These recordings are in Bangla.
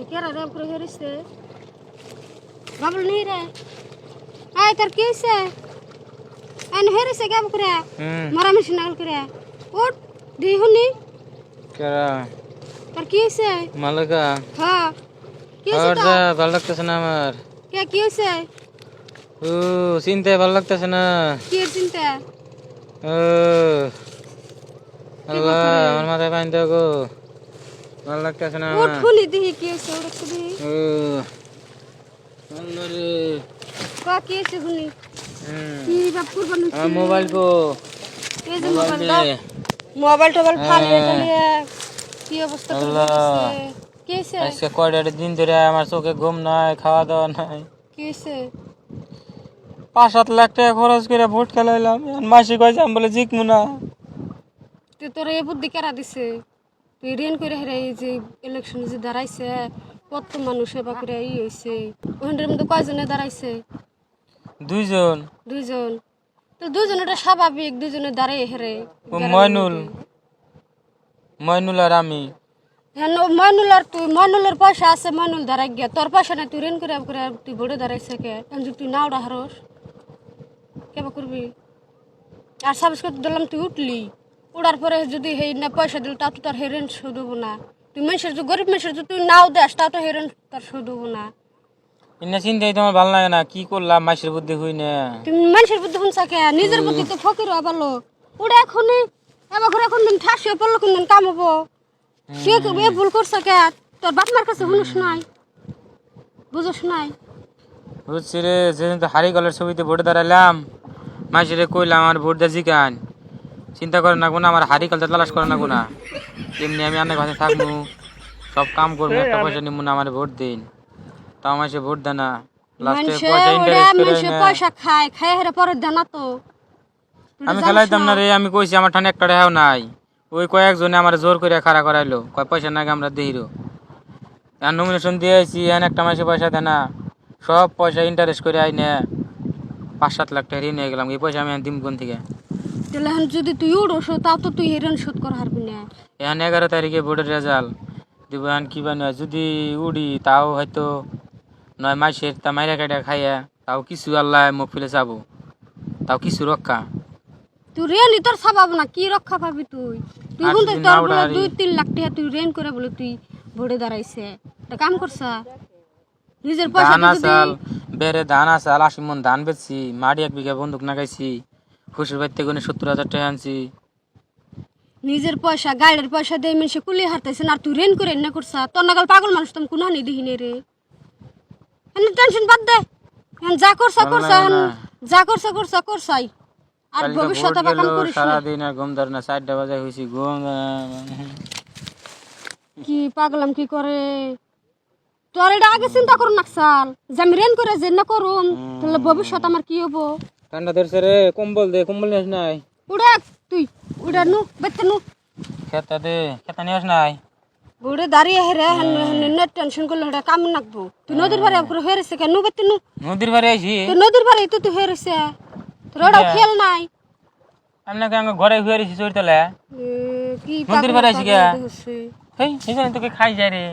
Kira ram kure heriste. Gabul ni re. Ay tar kise. An heriste gab kure. Mara mission nagal kure. Ut di huni. Kira. Tar kise. Malaka. Ha. Kise और ta. जा ভালো লাগতেছে না আমার Kya kise. ও চিনতে ভালো লাগতেছে না Kir cinta. ও আল্লাহ আমার মাথায় পানি দাও গো ভালো লাগতেছে না Ut আমার huni di kise urat di. ও আল্লাহ রে Ka kise huni. হুম Ki bapur banu. আমার মোবাইল কো Ye je মোবাইল mobile দে da. Mobile tobal ফালিয়ে টালিয়ে কি অবস্থা করে আল্লাহ। দিছে কিছে আজকে কয়টা দিন ধরে আমার চোখে ঘুম নাই খাওয়া দাওয়া নাই কিছে 5-7 লাখ টাকা খরচ করে ভোট খেলাইলাম মাসি কইছে আমি বলে জিতমু না তুই তোর এই বুদ্ধি কেরা দিছে তুই ঋণ করে হেরে এই যে ইলেকশন যে দাঁড়াইছে কত মানুষ সেবা করে ই হয়েছে ওখানের মধ্যে কয়জনে দাঁড়াইছে দুইজন দুইজন তো দুইজন এটা স্বাভাবিক দুইজনে দাঁড়াই হেরে ও মইনুল আর আমি হ্যাঁ মনুল আর তুই মনুলের পয়সা আছে মনুল দাঁড়াই গিয়া তোর পয়সা নাই তুই ঋণ করে তুই ভোটে দাঁড়াইছে কে এখন যদি তুই নাওড়া হারস কেবা করবি আর সাবিস করতে দিলাম তুই উঠলি উড়ার পরে যদি হেই না পয়সা দিল তাও তো তার হেরেন শোধ হবো না তুই মানুষের যে গরিব মানুষের যদি তুই নাও দেস তাও তো হেরেন তার শোধ হবো না ইন্না চিন্তাই তোমার ভালো লাগে না কি করলাম মাসের বুদ্ধি হই না তুমি মানুষের বুদ্ধি শুনছা কে নিজের বুদ্ধি তো ফকির ভালো উড়ে এখনই এবার ঘরে এখন দিন ঠাসিয়ে পড়লো কোন দিন কাম হবো তুই এ ভুল করছা কে তোর বাপ মার কাছে শুনিস নাই বুঝোস নাই বুঝছি রে যেদিন তো হারি গলের ছবিতে ভোটে দাঁড়াইলাম মাসিরে কইলাম আমার ভোট দিয়ে জিগান চিন্তা করে না কোনো আমার হারি কলটা তালাশ করে না কোনো এমনি আমি অনেক ভাষায় থাকবো সব কাম করবো একটা পয়সা নিব না আমার ভোট দিন তাও মাসে ভোট দেয় না লাস্টে পয়সা ইন্টারেস্ট করে না পয়সা খায় খায় হেরে পরে দেনা তো আমি খেলাইতাম না রে আমি কইছি আমার ঠানে একটা রেহাও নাই ওই কয়েকজনে আমার জোর করে খাড়া করাইলো কয় পয়সা নাকি আমরা দেহিরো আর নমিনেশন দিয়ে আইছি এন একটা মাসে পয়সা দেয় না সব পয়সা ইন্টারেস্ট করে আইনে 5-7 লাখ টাকা ঋণ হয়ে গেলাম এই পয়সা আমি দিম কোন থেকে তাহলে এখন যদি তুই উড়োস তাও তো তুই হেরেন শোধ করা হারবি না এখন 11 তারিখে ভোটের রেজাল্ট দিব এখন কি বানিয়ে যদি উড়ি তাও হয়তো 9 মাসের তা মাইরা কাটা খাইয়া তাও কিছু আল্লাহ মুখ ফেলে যাবো তাও কিছু রক্ষা তুই রেনই তোর স্বভাব না কি রক্ষা পাবি তুই তুই আর বলতে যদি তোর না বলে উড়ারি? 2-3 লাখ টাকা তুই রেন করে বলে তুই ভোটে দাঁড়াইছে একটা কাম করছা নিজের পয়সা ধান আসাল বেড়ে ধান আসাল 80 মন ধান বেচছি মাটি 1 বিঘা বন্দুক নাগাইছি খুশির বাড়িতে গুনে 70,000 টাকা আনছি নিজের পয়সা গাড়ির পয়সা দিয়ে মানুষে কুলিয়ে হারতেছে না আর তুই রেন করে না করছা তোর নাগাল পাগল মানুষ তুমি কোনো হানি দিহি রে টেনশন বাদ দে এখন যা করছা করছা এখন যা করছা করছা করছাই আর কালকে ভবিষ্যতে ভোট বা কাম গেল করিস না সারাদিন আর ঘুম ধরে না 4টা বাজে হয়েছি ঘুম কি পাগলাম কি করে তোর এটা আগে চিন্তা করুন নাকসাল যে আমি রেন করে যে না করুম তাহলে ভবিষ্যৎ আমার কি হবো ঠান্ডা ধরছে রে কম্বল দে কম্বল নিয়ে আস নাই উড়ে তুই উড়ে নু বেতে নু খেতা দে খেতা নিয়ে আস নাই উড়ে দাঁড়িয়ে হেরে নেট টেনশন করলে এটা কাম নাকবো তুই নদীর পারে পুরো হেরেছে কেন নু বেতে নু নদীর পারে আইছি তুই নদীর পারে তুই হেরেছে তোর ওটাও খেয়াল নাই আমি নাকি আমার ঘরে শুয়ে রয়েছি চোরতলে কি নদীর পারে আইছি কে হেই এখানে তোকে খাই যায় রে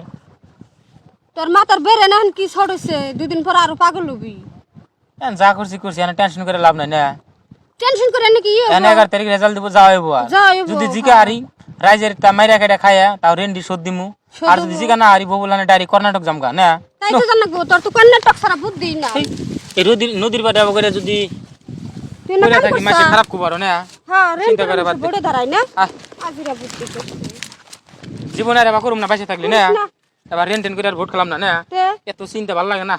তোর মাথার বেড়ে না কি ছড়ছে 2 দিন পর আরো পাগল হবি এখন যা করছি করছি এনে টেনশন করে লাভ নাই না টেনশন করে নাকি এনে 11 তারিখ রেজাল্ট দিব যাও হইব আর যদি জিকা হারি রাইজের তা মাইরা কাটা খায়া তাও রেন্ডি শোধ দিমু আর যদি জিকা না হারি ববুলানে ডাইরেক্ট কর্ণাটক জামগা না তাই তো জানা গো তোর তো কর্ণাটক সারা বুদ্ধি না এই নদীর পাড়ে করে যদি তুই না করে কাম থাকি করছ মাসে খারাপ করবো না হ্যাঁ রেন চিন্তা করে বাদ দে। বড় দাঁড়াই না আহ, আজিরা বুদ্ধি করছে জীবনে আর এবার করুম না বাইসে থাকলি না না এবার রেন টেন করে আর ভোট খেলাম না না তে এত চিন্তা ভালো লাগে না